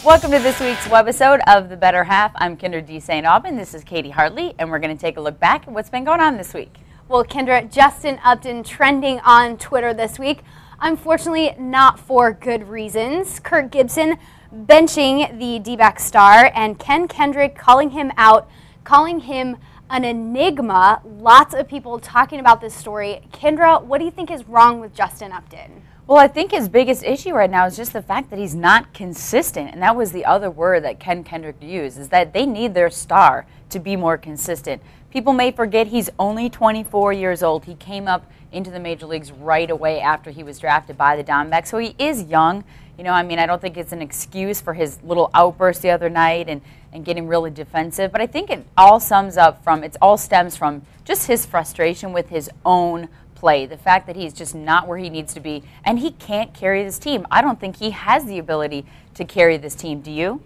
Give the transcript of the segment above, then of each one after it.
Welcome to this week's webisode of The Better Half. I'm Kendra D. St. Aubin. This is Katie Hartley, and we're going to take a look back at what's been going on this week. Well, Kendra, Justin Upton trending on Twitter this week. Unfortunately, not for good reasons. Kirk Gibson benching the D-back star, and Ken Kendrick calling him out, calling him an enigma. Lots of people talking about this story. Kendra, what do you think is wrong with Justin Upton? Well, I think his biggest issue right now is just the fact that he's not consistent, and that was the other word that Ken Kendrick used, is that they need their star to be more consistent. People may forget he's only 24 years old. He came up into the major leagues right away after he was drafted by the Diamondbacks, so he is young. You know, I mean, I don't think it's an excuse for his little outburst the other night and getting really defensive, but I think it all stems from just his frustration with his own play, the fact that he's just not where he needs to be, and he can't carry this team. I don't think he has the ability to carry this team. Do you?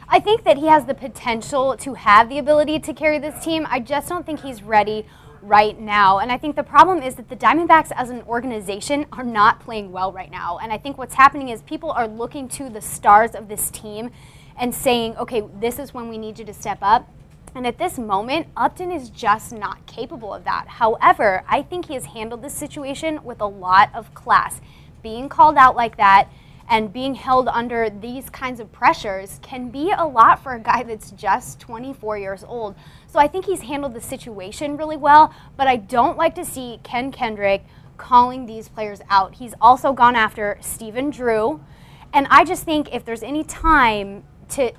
I think that he has the potential to have the ability to carry this team. I just don't think he's ready right now. And I think the problem is that the Diamondbacks as an organization are not playing well right now. And I think what's happening is people are looking to the stars of this team and saying, okay, this is when we need you to step up. And at this moment, Upton is just not capable of that. However, I think he has handled this situation with a lot of class. Being called out like that and being held under these kinds of pressures can be a lot for a guy that's just 24 years old. So I think he's handled the situation really well, but I don't like to see Ken Kendrick calling these players out. He's also gone after Stephen Drew, and I just think if there's any time to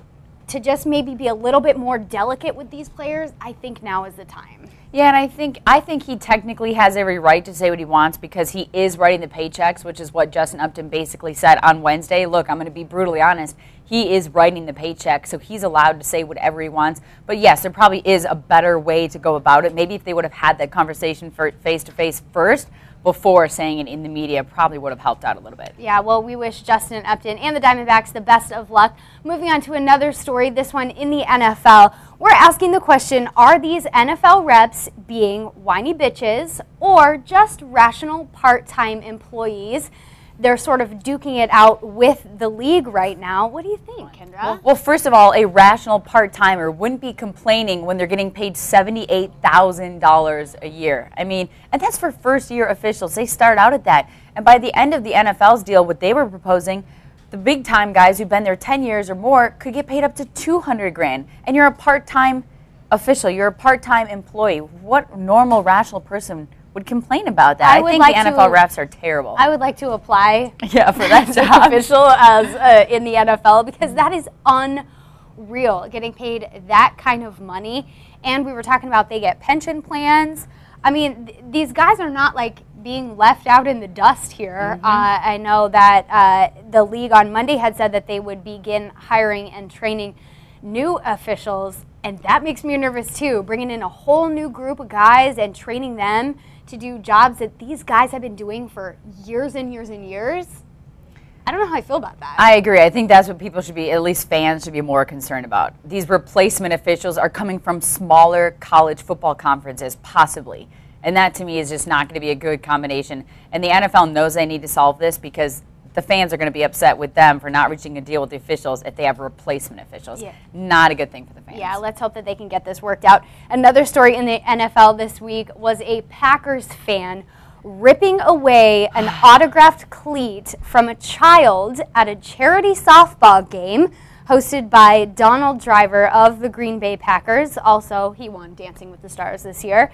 just maybe be a little bit more delicate with these players, I think now is the time. Yeah, and I think he technically has every right to say what he wants because he is writing the paychecks, which is what Justin Upton basically said on Wednesday. Look, I'm going to be brutally honest. He is writing the paycheck, so he's allowed to say whatever he wants. But yes, there probably is a better way to go about it. Maybe if they would have had that conversation face-to-face first before saying it in the media, probably would have helped out a little bit. Yeah, well, we wish Justin Upton and the Diamondbacks the best of luck. Moving on to another story, this one in the NFL. We're asking the question, are these NFL reps being whiny bitches or just rational part-time employees? They're sort of duking it out with the league right now. What do you think, Kendra? Well, first of all, a rational part-timer wouldn't be complaining when they're getting paid $78,000 a year. I mean, and that's for first-year officials. They start out at that. And by the end of the NFL's deal, what they were proposing, the big-time guys who've been there 10 years or more could get paid up to $200 grand. And you're a part-time official. You're a part-time employee. What normal, rational person would complain about that? I think the NFL refs are terrible. I would like to apply for that job. Official as in the NFL, because that is unreal, getting paid that kind of money. And we were talking about they get pension plans. I mean, these guys are not like being left out in the dust here. I know that the league on Monday had said that they would begin hiring and training new officials, and that makes me nervous too, bringing in a whole new group of guys and training them to do jobs that these guys have been doing for years and years and years. I don't know how I feel about that. I agree. I think that's what people should be, at least fans should be more concerned about. These replacement officials are coming from smaller college football conferences, possibly. And that to me is just not going to be a good combination. And the NFL knows they need to solve this because the fans are going to be upset with them for not reaching a deal with the officials if they have replacement officials. Yeah. Not a good thing for the fans. Yeah, let's hope that they can get this worked out. Another story in the NFL this week was a Packers fan ripping away an autographed cleat from a child at a charity softball game hosted by Donald Driver of the Green Bay Packers. Also, he won Dancing with the Stars this year.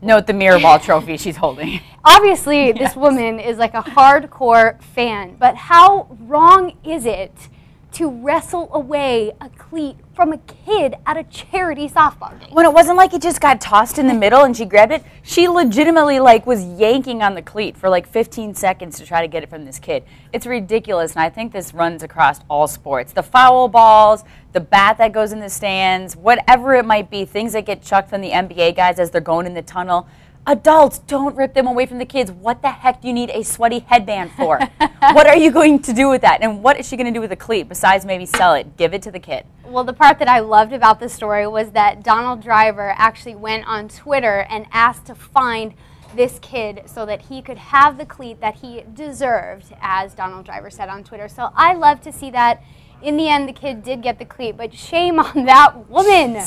Note the mirror ball trophy she's holding. Obviously, this woman is like a hardcore fan, but how wrong is it to wrestle away a cleat from a kid at a charity softball game? When it wasn't like it just got tossed in the middle and she grabbed it, she legitimately was yanking on the cleat for 15 seconds to try to get it from this kid. It's ridiculous, and I think this runs across all sports. The foul balls, the bat that goes in the stands, whatever it might be, things that get chucked from the NBA guys as they're going in the tunnel. Adults, don't rip them away from the kids. What the heck do you need a sweaty headband for? What are you going to do with that? And what is she going to do with the cleat besides maybe sell it? Give it to the kid. Well, the part that I loved about this story was that Donald Driver actually went on Twitter and asked to find this kid so that he could have the cleat that he deserved, as Donald Driver said on Twitter. So I love to see that In the end, the kid did get the cleat, but shame on that woman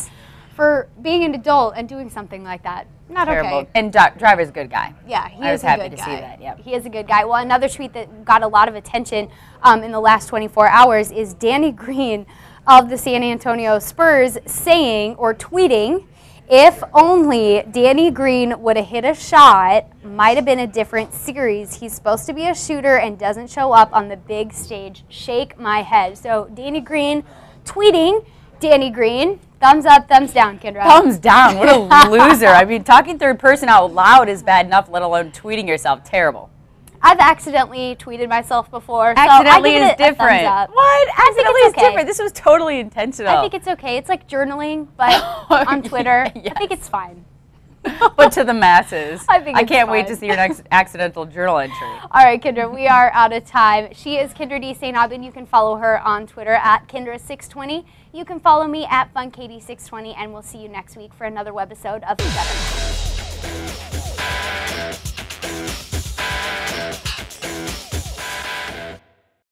for being an adult and doing something like that. Not Terrible. okay. And Driver's a good guy. Yeah, he I is was happy a good to guy. see that. Yep. He is a good guy. Well, another tweet that got a lot of attention in the last 24 hours is Danny Green of the San Antonio Spurs saying or tweeting, if only Danny Green would have hit a shot, might have been a different series. He's supposed to be a shooter and doesn't show up on the big stage. Shake my head. So Danny Green tweeting, Danny Green, thumbs up, thumbs down, Kendra. Thumbs down. What a loser. I mean, talking third person out loud is bad enough, let alone tweeting yourself. Terrible. I've accidentally tweeted myself before. Accidentally so I give is it a different. thumbs up. What? Accidentally is okay. different. This was totally intentional. I think it's okay. It's like journaling, but on Twitter. Yes. I think it's fine. But to the masses. I think it's can't wait fine. to see your next accidental journal entry. All right, Kendra, we are out of time. She is Kendra D. St. Aubin. You can follow her on Twitter at Kendra620. You can follow me at FunKatie620, and we'll see you next week for another webisode of Together.